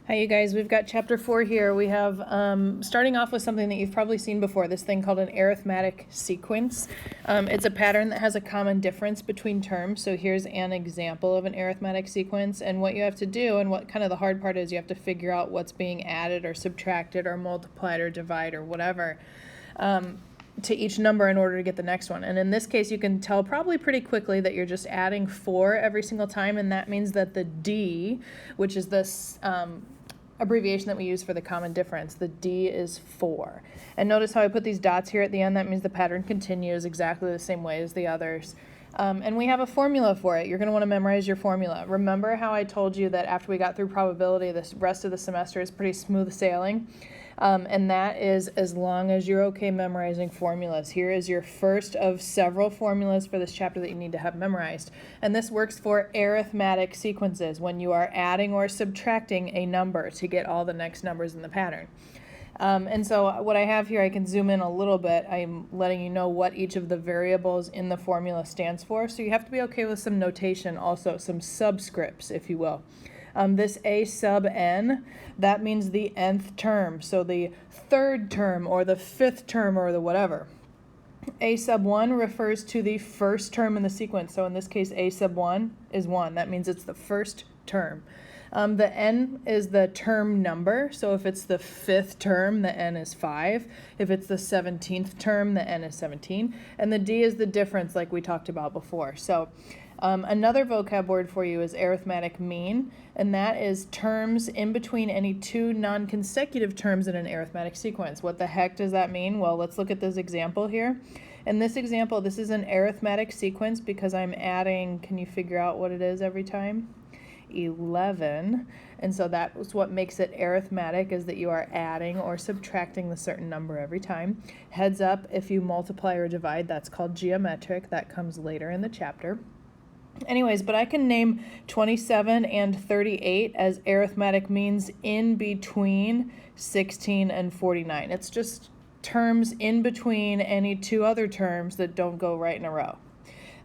Hi you guys, we've got chapter 4 here. We have starting off with something that you've probably seen before, this thing called an arithmetic sequence. It's a pattern that has a common difference between terms. So here's an example of an arithmetic sequence, and what you have to do, and what kind of the hard part is, you have to figure out what's being added or subtracted or multiplied or divided or whatever to each number in order to get the next one. And in this case, you can tell probably pretty quickly that you're just adding 4 every single time, and that means that the D, which is this abbreviation that we use for the common difference, the D is 4. And notice how I put these dots here at the end. That means the pattern continues exactly the same way as the others. And we have a formula for it. You're going to want to memorize your formula. Remember how I told you that after we got through probability, the rest of the semester is pretty smooth sailing? And that is as long as you're okay memorizing formulas. Here is your first of several formulas for this chapter that you need to have memorized. And this works for arithmetic sequences, when you are adding or subtracting a number to get all the next numbers in the pattern. And so what I have here, I can zoom in a little bit. I'm letting you know what each of the variables in the formula stands for. So you have to be okay with some notation, also some subscripts, if you will. This a sub n, that means the nth term, so the third term or the fifth term or the whatever. A sub 1 refers to the first term in the sequence, so in this case a sub 1 is 1. That means it's the first term. The n is the term number, so if it's the fifth term, the n is 5. If it's the 17th term, the n is 17. And the d is the difference, like we talked about before. So another vocab word for you is arithmetic mean, and that is terms in between any two non-consecutive terms in an arithmetic sequence. What the heck does that mean? Well, let's look at this example here. In this example, this is an arithmetic sequence because I'm adding, can you figure out what it is every time? 11. And so that was what makes it arithmetic, is that you are adding or subtracting the certain number every time. Heads up, if you multiply or divide, that's called geometric. That comes later in the chapter. Anyways, but I can name 27 and 38 as arithmetic means in between 16 and 49. It's just terms in between any two other terms that don't go right in a row.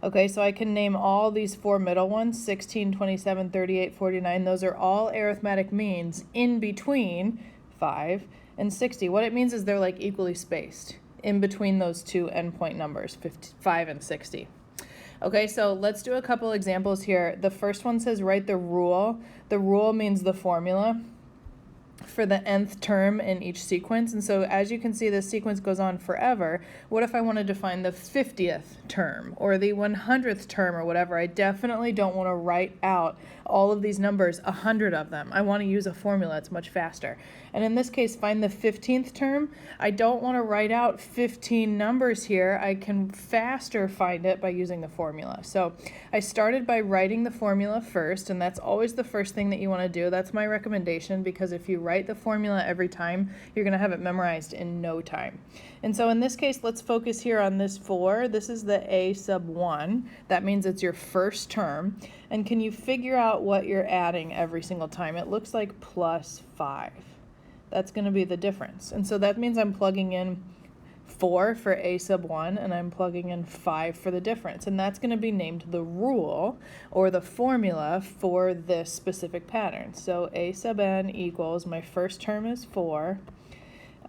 Okay, so I can name all these 4 middle ones, 16, 27, 38, 49. Those are all arithmetic means in between 5 and 60. What it means is they're like equally spaced in between those two endpoint numbers, 5 and 60. Okay, so let's do a couple examples here. The first one says write the rule. The rule means the formula for the nth term in each sequence. And so as you can see, this sequence goes on forever. What if I wanted to find the 50th term or the 100th term or whatever? I definitely don't want to write out all of these numbers, 100 of them. I want to use a formula. It's much faster. And in this case, find the 15th term. I don't want to write out 15 numbers here. I can faster find it by using the formula. So I started by writing the formula first, and that's always the first thing that you want to do. That's my recommendation, because if you write the formula every time, you're going to have it memorized in no time. And so in this case, let's focus here on this 4. This is the a sub 1. That means it's your first term. And can you figure out what you're adding every single time? It looks like plus 5. That's going to be the difference. And so that means I'm plugging in 4 for a sub 1, and I'm plugging in 5 for the difference. And that's going to be named the rule, or the formula, for this specific pattern. So a sub n equals, my first term is 4,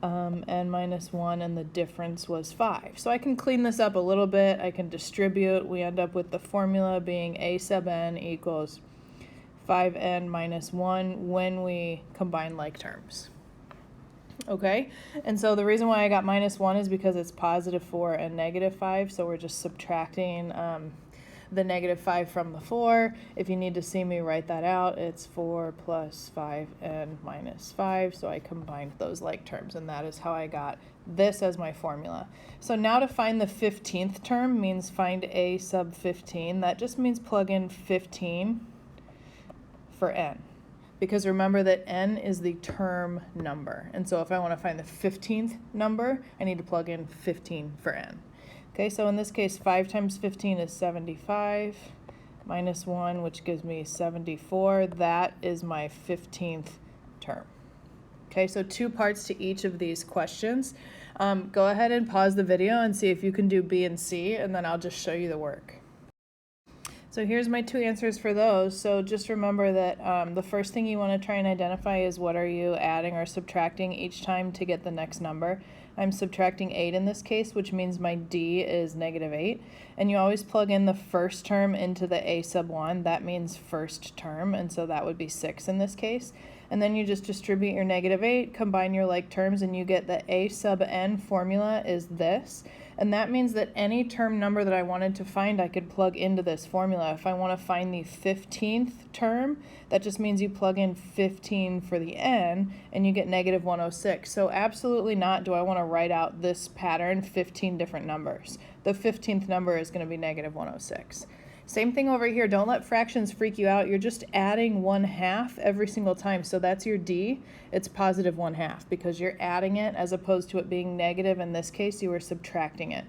n minus 1, and the difference was 5. So I can clean this up a little bit. I can distribute. We end up with the formula being a sub n equals 5n minus 1 when we combine like terms. Okay, and so the reason why I got minus 1 is because it's positive 4 and negative 5, so we're just subtracting the negative 5 from the 4. If you need to see me write that out, it's 4 plus 5 and minus 5, so I combined those like terms, and that is how I got this as my formula. So now to find the 15th term means find a sub 15. That just means plug in 15 for n. Because remember that n is the term number. And so if I want to find the 15th number, I need to plug in 15 for n. Okay, so in this case, 5 times 15 is 75, minus 1, which gives me 74. That is my 15th term. Okay, so 2 parts to each of these questions. Go ahead and pause the video and see if you can do B and C, and then I'll just show you the work. So here's my two answers for those. So just remember that the first thing you want to try and identify is what are you adding or subtracting each time to get the next number. I'm subtracting 8 in this case, which means my D is -8. And you always plug in the first term into the a sub 1. That means first term, and so that would be 6 in this case. And then you just distribute your -8, combine your like terms, and you get the a sub n formula is this. And that means that any term number that I wanted to find, I could plug into this formula. If I want to find the 15th term, that just means you plug in 15 for the n, and you get -106. So absolutely not do I want to write out this pattern 15 different numbers. The 15th number is going to be -106. Same thing over here. Don't let fractions freak you out. You're just adding 1/2 every single time. So that's your D. It's +1/2 because you're adding it as opposed to it being negative. In this case, you were subtracting it.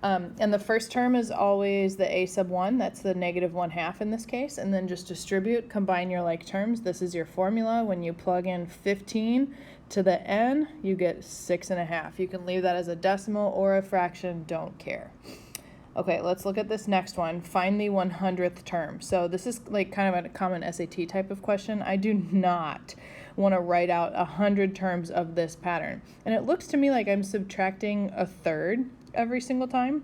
And the first term is always the a sub 1. That's the -1/2 in this case. And then just distribute, combine your like terms. This is your formula. When you plug in 15 to the n, you get 6.5. You can leave that as a decimal or a fraction. Don't care. Okay, let's look at this next one. Find the 100th term. So this is like kind of a common SAT type of question. I do not want to write out 100 terms of this pattern. And it looks to me like I'm subtracting a third every single time.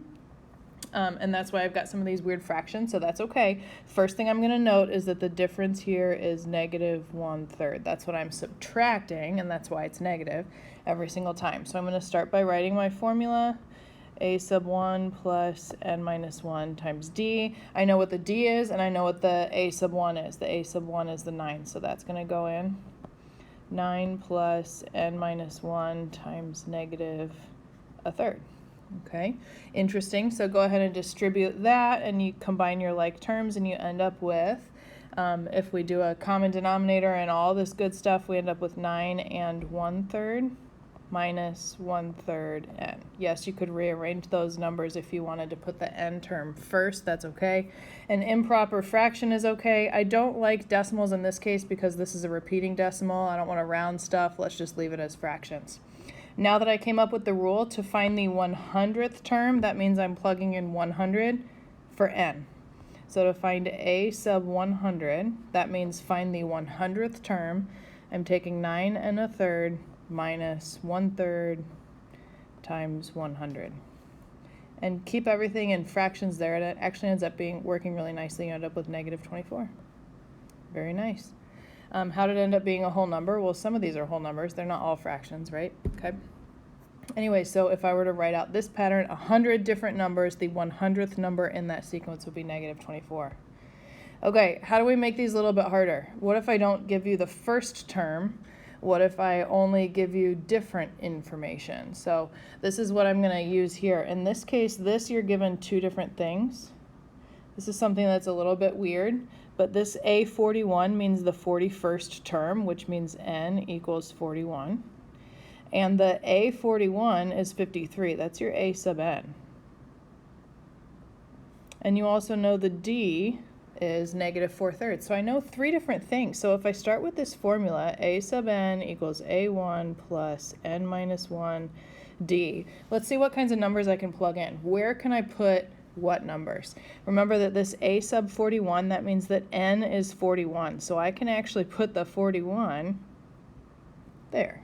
And that's why I've got some of these weird fractions, so that's okay. First thing I'm going to note is that the difference here is -1/3. That's what I'm subtracting, and that's why it's negative every single time. So I'm going to start by writing my formula. A sub 1 plus n minus 1 times d. I know what the d is, and I know what the a sub 1 is. The a sub 1 is the 9, so that's going to go in. 9 plus n minus 1 times -1/3. Okay, interesting. So go ahead and distribute that, and you combine your like terms, and you end up with, if we do a common denominator and all this good stuff, we end up with 9 and 1/3. minus 1/3 n. Yes, you could rearrange those numbers if you wanted to put the n term first. That's okay. An improper fraction is okay. I don't like decimals in this case because this is a repeating decimal. I don't want to round stuff. Let's just leave it as fractions. Now that I came up with the rule to find the 100th term, that means I'm plugging in 100 for n. So to find a sub 100, that means find the 100th term. I'm taking 9 1/3 minus 1/3 times 100. And keep everything in fractions there, and it actually ends up working really nicely. You end up with -24. Very nice. How did it end up being a whole number? Well, some of these are whole numbers. They're not all fractions, right? Okay. Anyway, so if I were to write out this pattern, 100 different numbers, the 100th number in that sequence would be -24. Okay, how do we make these a little bit harder? What if I don't give you the first term? What if I only give you different information? So this is what I'm going to use here. In this case, you're given two different things. This is something that's a little bit weird, but this A41 means the 41st term, which means n equals 41. And the A41 is 53. That's your A sub n. And you also know the D is -4/3. So I know three different things. So if I start with this formula, a sub n equals a1 plus n minus 1 d. Let's see what kinds of numbers I can plug in. Where can I put what numbers? Remember that this a sub 41, that means that n is 41. So I can actually put the 41 there.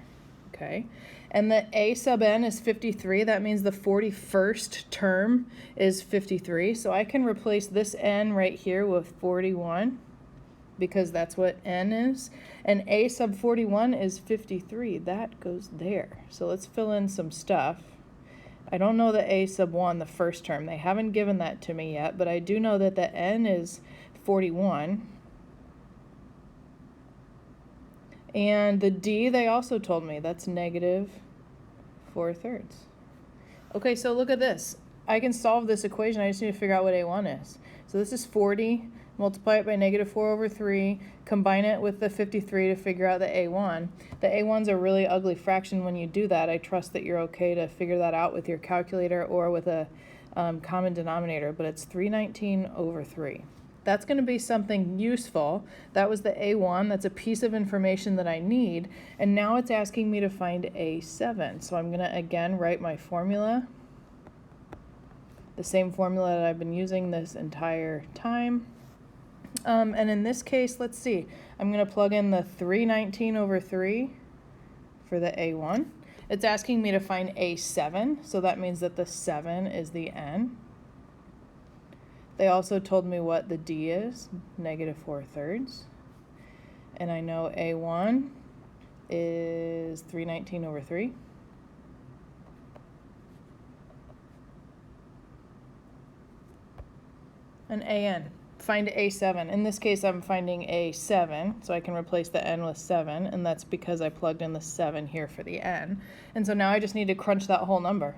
Okay. And the a sub n is 53. That means the 41st term is 53. So I can replace this n right here with 41 because that's what n is. And a sub 41 is 53. That goes there. So let's fill in some stuff. I don't know the a sub 1, the first term. They haven't given that to me yet, but I do know that the n is 41. And the d, they also told me, that's -4/3. Okay, so look at this. I can solve this equation. I just need to figure out what a1 is. So this is 40, multiply it by -4/3, combine it with the 53 to figure out the a1. The a1's a really ugly fraction when you do that. I trust that you're okay to figure that out with your calculator or with a common denominator, but it's 319/3. That's going to be something useful. That was the A1. That's a piece of information that I need. And now it's asking me to find A7. So I'm going to again write my formula. the same formula that I've been using this entire time. And in this case, let's see, I'm going to plug in the 319 over 3 for the A1. It's asking me to find A7, so that means that the 7 is the n. They also told me what the d is, -4/3. And I know A1 is 319 over 3. And an. Find A7. In this case, I'm finding A7, so I can replace the n with 7, and that's because I plugged in the 7 here for the n. And so now I just need to crunch that whole number.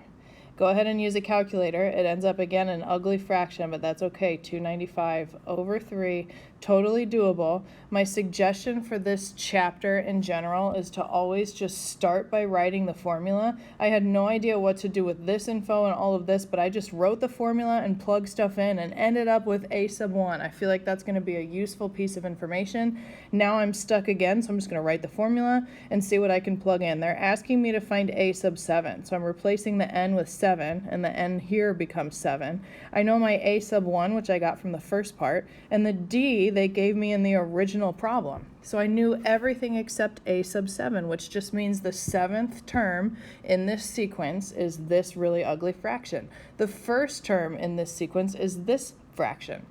Go ahead and use a calculator. It ends up again an ugly fraction, but that's okay. 295 over 3, totally doable. My suggestion for this chapter in general is to always just start by writing the formula. I had no idea what to do with this info and all of this, but I just wrote the formula and plugged stuff in and ended up with A sub 1. I feel like that's going to be a useful piece of information. Now I'm stuck again, so I'm just going to write the formula and see what I can plug in. They're asking me to find A sub 7, so I'm replacing the n with 7. And the n here becomes 7. I know my A sub 1, which I got from the first part, and the d they gave me in the original problem. So I knew everything except A sub 7, which just means the 7th term in this sequence is this really ugly fraction. The first term in this sequence is this fraction.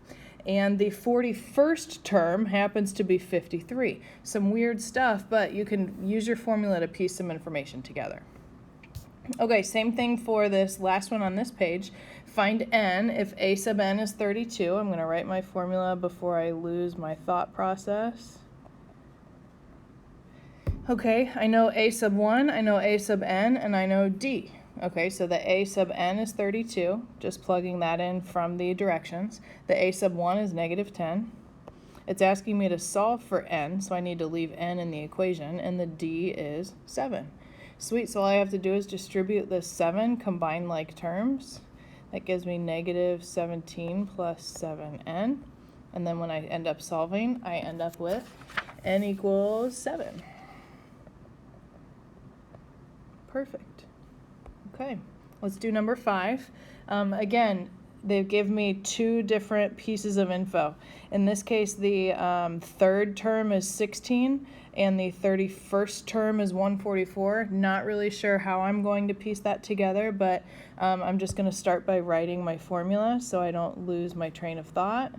And the 41st term happens to be 53. Some weird stuff, but you can use your formula to piece some information together. Okay, same thing for this last one on this page. Find n if A sub n is 32. I'm going to write my formula before I lose my thought process. Okay, I know A sub 1, I know A sub n, and I know d. Okay, so the A sub n is 32, just plugging that in from the directions. The A sub 1 is -10. It's asking me to solve for n, so I need to leave n in the equation, and the d is 7. Sweet, so all I have to do is distribute this 7 combined like terms. That gives me -17 plus 7n. And then when I end up solving, I end up with n equals 7. Perfect. Okay, let's do number 5. Again, they give me 2 different pieces of info. In this case, the third term is 16, and the 31st term is 144. Not really sure how I'm going to piece that together, but I'm just going to start by writing my formula so I don't lose my train of thought.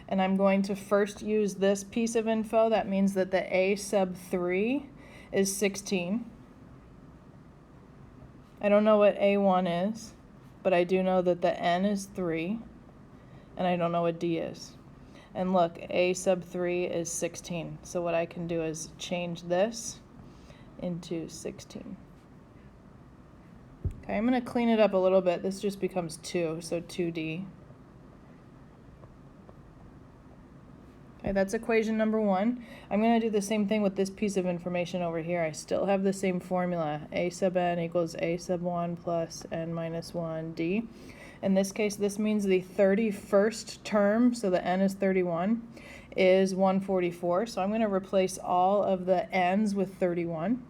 And I'm going to first use this piece of info. That means that the A sub 3 is 16. I don't know what A1 is, but I do know that the n is 3, and I don't know what d is. And look, A sub 3 is 16. So what I can do is change this into 16. Okay, I'm going to clean it up a little bit. This just becomes 2, so 2d. Okay, that's equation number 1. I'm going to do the same thing with this piece of information over here. I still have the same formula. A sub n equals A sub 1 plus n minus 1d. In this case, this means the 31st term, so the n is 31, is 144. So I'm going to replace all of the n's with 31.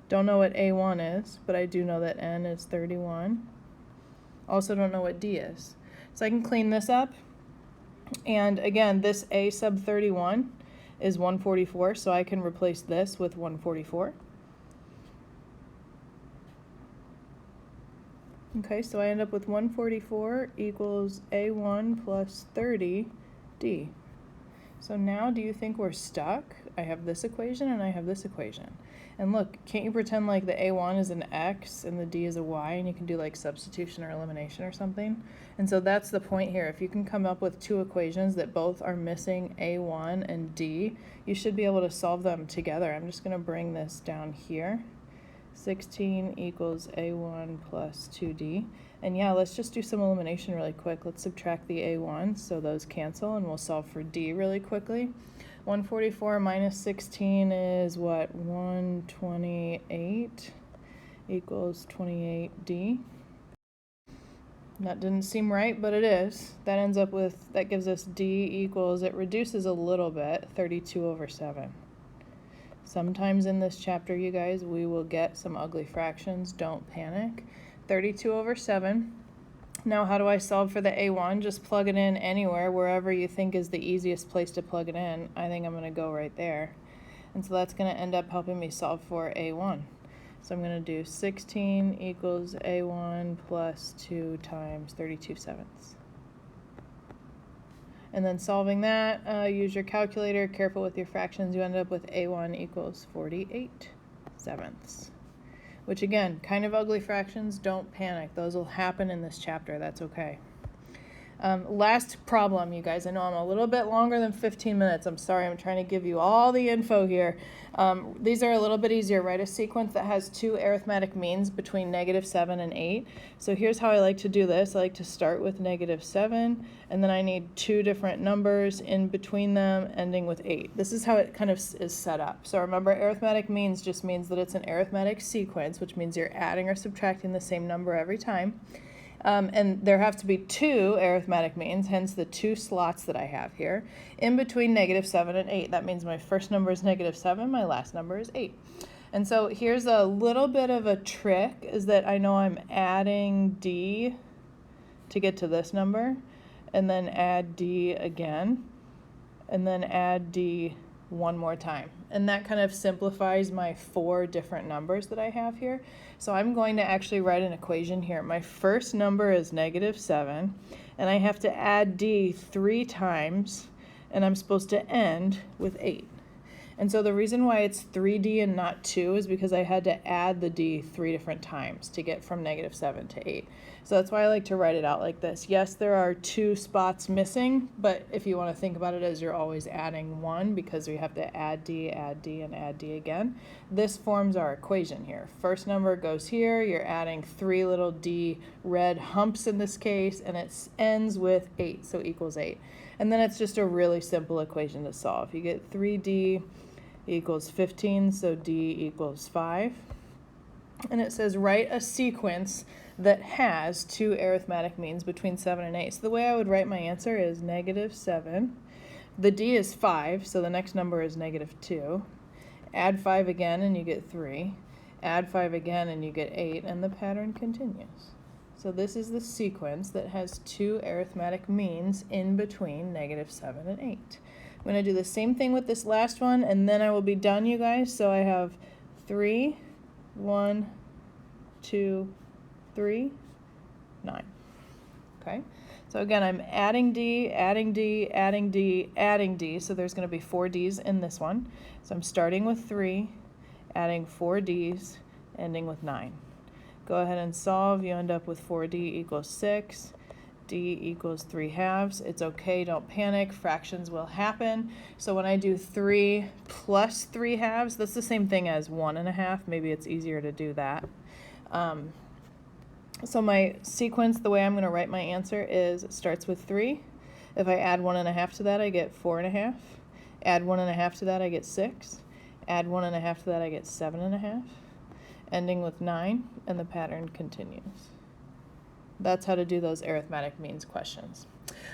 Don't know what A1 is, but I do know that n is 31. Also don't know what d is. So I can clean this up. And again, this A sub 31 is 144, so I can replace this with 144. Okay, so I end up with 144 equals A1 plus 30d. So now do you think we're stuck? I have this equation and I have this equation. And look, can't you pretend like the A1 is an X and the D is a Y, and you can do like substitution or elimination or something? And so that's the point here. If you can come up with 2 equations that both are missing A1 and D, you should be able to solve them together. I'm just going to bring this down here. 16 equals A1 plus 2D. And yeah, let's just do some elimination really quick. Let's subtract the A1, so those cancel, and we'll solve for D really quickly. 144 minus 16 is what? 128 equals 28D. That didn't seem right, but it is. That ends up with, that gives us D equals, it reduces a little bit, 32 over 7. Sometimes in this chapter, you guys, we will get some ugly fractions. Don't panic. 32/7. Now, how do I solve for the A1? Just plug it in anywhere, wherever you think is the easiest place to plug it in. I think I'm going to go right there. And so that's going to end up helping me solve for A1. So I'm going to do 16 equals A1 plus 2 times 32/7. And then solving that, use your calculator, careful with your fractions, you end up with A1 equals 48/7. Which again, kind of ugly fractions, don't panic. Those will happen in this chapter, that's okay. Last problem, you guys. I know I'm a little bit longer than 15 minutes. I'm sorry, I'm trying to give you all the info here. These are a little bit easier. Write a sequence that has two arithmetic means between -7 and 8. So here's how I like to do this. I like to start with -7, and then I need two different numbers in between them, ending with 8. This is how it kind of is set up. So remember, arithmetic means just means that it's an arithmetic sequence, which means you're adding or subtracting the same number every time. And there have to be two arithmetic means, hence the two slots that I have here, in between -7 and 8. That means my first number is -7, my last number is 8. And so here's a little bit of a trick, is that I know I'm adding D to get to this number, and then add D again, and then add D one more time. And that kind of simplifies my 4 different numbers that I have here. So I'm going to actually write an equation here. My first number is -7, and I have to add D 3 times, and I'm supposed to end with 8. And so the reason why it's 3D and not 2 is because I had to add the D 3 different times to get from -7 to 8. So that's why I like to write it out like this. Yes, there are 2 spots missing, but if you want to think about it as you're always adding 1, because we have to add D, and add D again, this forms our equation here. First number goes here, you're adding 3 little D red humps in this case, and it ends with 8, so equals 8. And then it's just a really simple equation to solve. You get 3D equals 15, so D equals 5. And it says write a sequence that has two arithmetic means between 7 and 8. So the way I would write my answer is -7. The D is 5, so the next number is -2. Add 5 again and you get 3. Add 5 again and you get 8, and the pattern continues. So this is the sequence that has two arithmetic means in between -7 and 8. I'm going to do the same thing with this last one, and then I will be done, you guys. So I have 3, 1, 2, 3, 9. Okay, so again, I'm adding D, adding D, adding D, adding D, so there's going to be 4 Ds in this one. So I'm starting with 3, adding 4 Ds, ending with 9. Go ahead and solve. You end up with 4D equals 6. D equals 3/2. It's okay, don't panic, fractions will happen. So when I do 3 plus 3/2, that's the same thing as 1.5. Maybe it's easier to do that. So my sequence, the way I'm going to write my answer is, it starts with 3. If I add 1.5 to that, I get 4.5. Add 1.5 to that, I get 6. Add 1.5 to that, I get 7.5. Ending with 9, and the pattern continues. That's how to do those arithmetic means questions.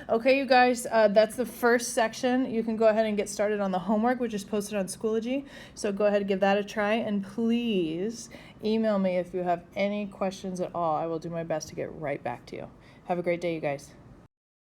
Okay, you guys, that's the first section. You can go ahead and get started on the homework, which is posted on Schoology. So go ahead and give that a try, and please email me if you have any questions at all. I will do my best to get right back to you. Have a great day, you guys.